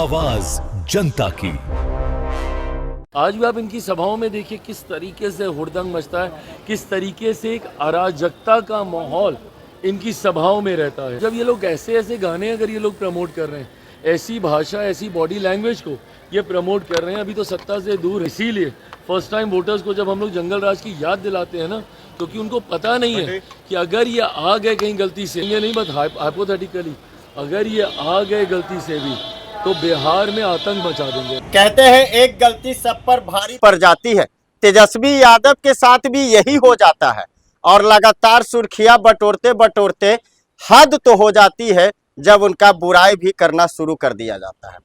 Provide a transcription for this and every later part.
आवाज जनता की। आज भी आप इनकी सभाओं में देखिए किस तरीके से हुड़दंग मचता है, किस तरीके से एक अराजकता का माहौल इनकी सभाओं में रहता है। जब ये लोग ऐसे ऐसे गाने अगर ये लोग प्रमोट कर रहे हैं, ऐसी भाषा, ऐसी बॉडी लैंग्वेज को ये प्रमोट कर रहे हैं, अभी तो सत्ता से दूर है। इसीलिए फर्स्ट टाइम वोटर्स को जब हम लोग जंगल राज की याद दिलाते हैं ना, क्योंकि उनको पता नहीं है कि अगर ये आ गए कहीं गलती से, ये नहीं बता हाइपोथेटिकली, अगर ये आ गए गलती से भी तो बिहार में आतंक मचा देंगे। कहते हैं एक गलती सब पर भारी पड़ जाती है। तेजस्वी यादव के साथ भी यही हो जाता है और लगातार सुर्खियां बटोरते बटोरते हद तो हो जाती है जब उनका बुराई भी करना शुरू कर दिया जाता है।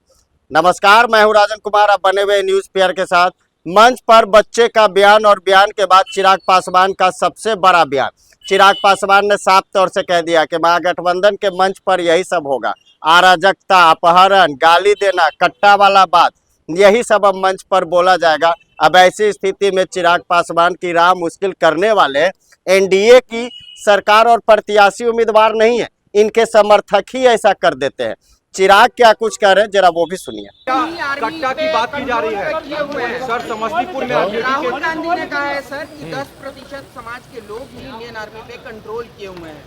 नमस्कार, मैं हूं राजन कुमार, आप बने हुए न्यूज पेयर के साथ। मंच पर बच्चे का बयान और बयान के बाद चिराग पासवान का सबसे बड़ा बयान। चिराग पासवान ने साफ तौर से कह दिया कि महागठबंधन के मंच पर यही सब होगा। अराजकता, अपहरण, गाली देना, कट्टा वाला बात, यही सब अब मंच पर बोला जाएगा। अब ऐसी स्थिति में चिराग पासवान की राह मुश्किल करने वाले एनडीए की सरकार और प्रत्याशी उम्मीदवार नहीं है, इनके समर्थक ही ऐसा कर देते हैं। चिराग क्या कुछ कह रहे हैं, जरा वो भी सुनिए। कट्टा की बात की जा रही है सर, समस्तीपुर में राहुल गांधी ने कहा है सर कि 10% समाज के लोग ही इंडियन आर्मी पे कंट्रोल किए हुए हैं।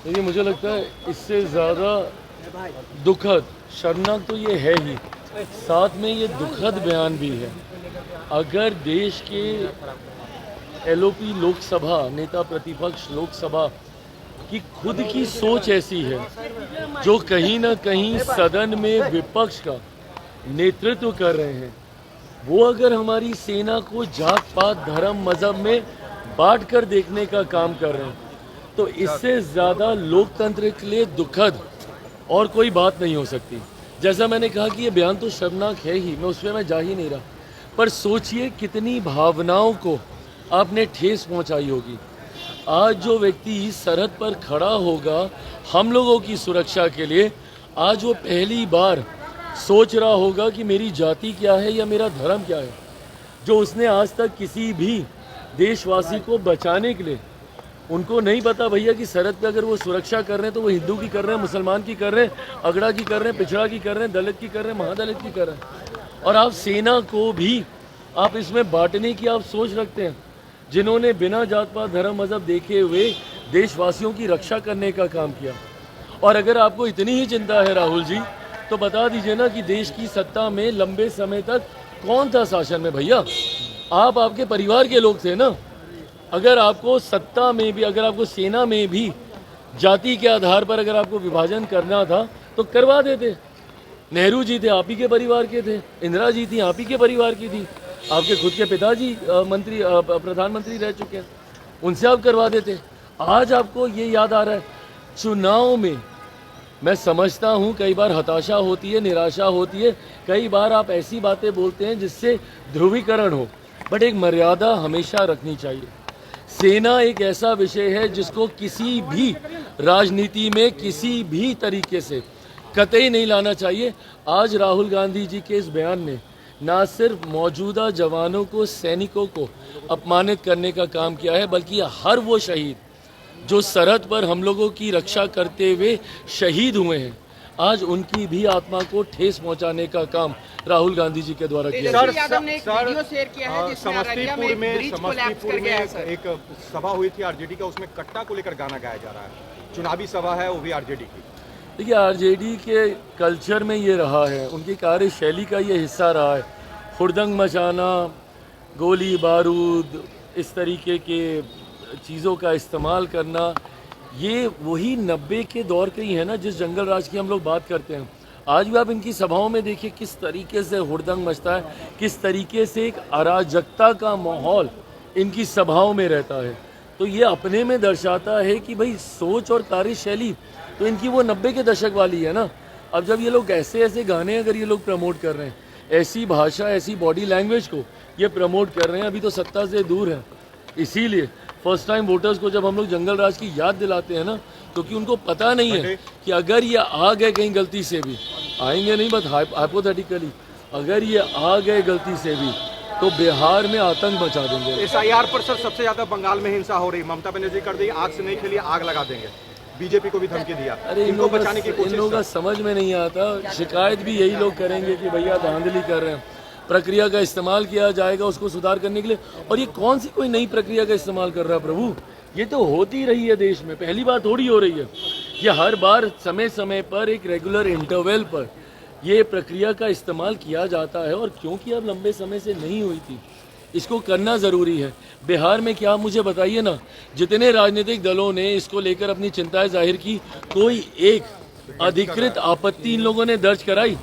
देखिए, मुझे लगता है इससे ज़्यादा दुखद, शर्मनाक तो ये है ही, साथ में ये दुखद बयान भी है। अगर देश के एलओपी लोकसभा नेता, प्रतिपक्ष लोकसभा की खुद की सोच ऐसी है, जो कहीं ना कहीं सदन में विपक्ष का नेतृत्व कर रहे हैं, वो अगर हमारी सेना को जात पात, धर्म, मजहब में बांट कर देखने का काम कर रहे हैं, तो इससे ज़्यादा लोकतंत्र के लिए दुखद और कोई बात नहीं हो सकती। जैसा मैंने कहा कि ये बयान तो शर्मनाक है ही, मैं उसमें मैं जा ही नहीं रहा, पर सोचिए कितनी भावनाओं को आपने ठेस पहुंचाई होगी। आज जो व्यक्ति सरहद पर खड़ा होगा हम लोगों की सुरक्षा के लिए, आज वो पहली बार सोच रहा होगा कि मेरी जाति क्या है या मेरा धर्म क्या है, जो उसने आज तक किसी भी देशवासी को बचाने के लिए, उनको नहीं पता भैया कि सरहद पे अगर वो सुरक्षा कर रहे हैं तो वो हिंदू की कर रहे हैं, मुसलमान की कर रहे हैं, अगड़ा की कर रहे हैं, पिछड़ा की कर रहे हैं, दलित की कर रहे हैं, महादलित की कर रहे हैं। और आप सेना को भी आप इसमें बांटने की आप सोच रखते हैं, जिन्होंने बिना जात पात, धर्म, मजहब देखे हुए देशवासियों की रक्षा करने का काम किया। और अगर आपको इतनी ही चिंता है राहुल जी, तो बता दीजिए ना कि देश की सत्ता में लंबे समय तक कौन था शासन में भैया? आप, आपके परिवार के लोग थे ना। अगर आपको सत्ता में भी, अगर आपको सेना में भी जाति के आधार पर अगर आपको विभाजन करना था तो करवा देते। नेहरू जी थे, आप ही के परिवार के थे, इंदिरा जी थी, आप ही के परिवार की थी, आपके खुद के पिताजी मंत्री, प्रधानमंत्री रह चुके हैं, उनसे आप करवा देते। आज आपको ये याद आ रहा है। चुनाव में मैं समझता हूँ कई बार हताशा होती है, निराशा होती है, कई बार आप ऐसी बातें बोलते हैं जिससे ध्रुवीकरण हो, बट एक मर्यादा हमेशा रखनी चाहिए। सेना एक ऐसा विषय है जिसको किसी भी राजनीति में किसी भी तरीके से कतई नहीं लाना चाहिए। आज राहुल गांधी जी के इस बयान ने ना सिर्फ मौजूदा जवानों को, सैनिकों को अपमानित करने का काम किया है, बल्कि हर वो शहीद जो सरहद पर हम लोगों की रक्षा करते हुए शहीद हुए हैं, आज उनकी भी आत्मा को ठेस पहुंचाने का काम राहुल गांधी जी के द्वारा किया। यादव ने एक वीडियो शेयर किया है जिसमें समस्तीपुर में एक सभा हुई थी आरजेडी का, उसमें कट्टा को लेकर गाना गाया जा रहा है। चुनावी सभा है, वो भी आरजेडी की। देखिए, आरजेडी के कल्चर में ये रहा है, उनकी कार्यशैली का ये हिस्सा रहा है, हुड़दंग मचाना, गोली बारूद, इस तरीके के चीज़ों का इस्तेमाल करना। ये वही 90 के दौर के ही है ना, जिस जंगल राज की हम लोग बात करते हैं। आज भी आप इनकी सभाओं में देखिए किस तरीके से हुड़दंग मचता है, किस तरीके से एक अराजकता का माहौल इनकी सभाओं में रहता है। तो ये अपने में दर्शाता है कि भाई सोच और कार्यशैली तो इनकी वो 90 के दशक वाली है ना। अब जब ये लोग ऐसे ऐसे गाने अगर ये लोग प्रमोट कर रहे हैं, ऐसी भाषा, ऐसी बॉडी लैंग्वेज को ये प्रमोट कर रहे हैं, अभी तो सत्ता से दूर है। इसीलिए फर्स्ट टाइम वोटर्स को जब हम लोग जंगल राज की याद दिलाते हैं ना, क्योंकि उनको पता नहीं है कि अगर ये आ गए कहीं गलती से भी, आएंगे नहीं बट हाइपोथेटिकली, अगर ये आ गए गलती से भी तो बिहार में आतंक मचा देंगे। SIR पर सर सबसे ज्यादा बंगाल में हिंसा हो रही, ममता बनर्जी कर दी, आग से नहीं खेलिए आग लगा देंगे। बीजेपी को भी धमकी दिया। अरे इन इनको लोगों बचाने की का इन कोशिश लोगों का समझ में नहीं आता। शिकायत भी यही लोग करेंगे कि भैया धांधली कर रहे हैं, प्रक्रिया का इस्तेमाल किया जाएगा उसको सुधार करने के लिए। और ये कौन सी कोई नई प्रक्रिया का इस्तेमाल कर रहा है प्रभु, ये तो होती रही है देश में, पहली बार थोड़ी हो रही है। ये हर बार समय समय पर एक रेगुलर इंटरवल पर ये प्रक्रिया का इस्तेमाल किया जाता है। और क्योंकि अब लंबे समय से नहीं हुई थी, इसको करना ज़रूरी है। बिहार में क्या, मुझे बताइए ना, जितने राजनीतिक दलों ने इसको लेकर अपनी चिंताएं जाहिर की, कोई एक अधिकृत आपत्ति इन लोगों ने दर्ज कराई?